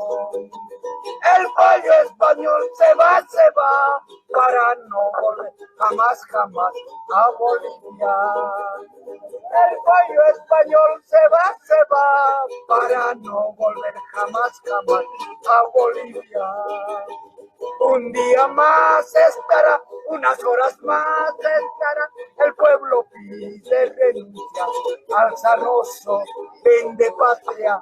El pollo español se va para no volver jamás, jamás a Bolivia. El pollo español se va para no volver jamás, jamás a Bolivia. Un día más estará, unas horas más estará, el pueblo pide renuncia al zarroso, vende patria,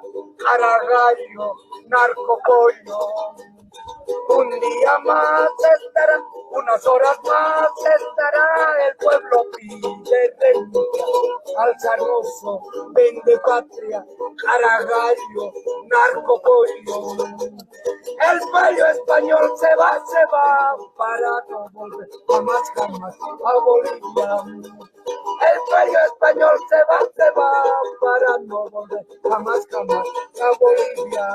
Aragario, narcopollo. Un día más estará, unas horas más estará, el pueblo pide renuncia al zarroso, vende patria, Aragario, narcopollo. El pueblo español se va para no volver jamás, jamás a Bolivia. El pueblo español se va para no volver jamás, jamás a Bolivia.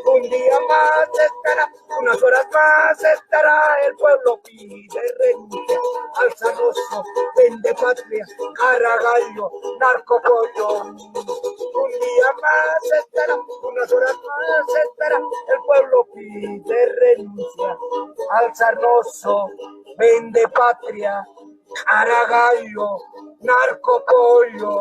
Un día más estará, unas horas más estará, el pueblo pide renuncia al zarroso, vende patria, Aragario, narcopollo. Un día más estará, unas horas más estará, el pueblo pide renuncia al zarroso, vende patria, Aragario, narcopollo.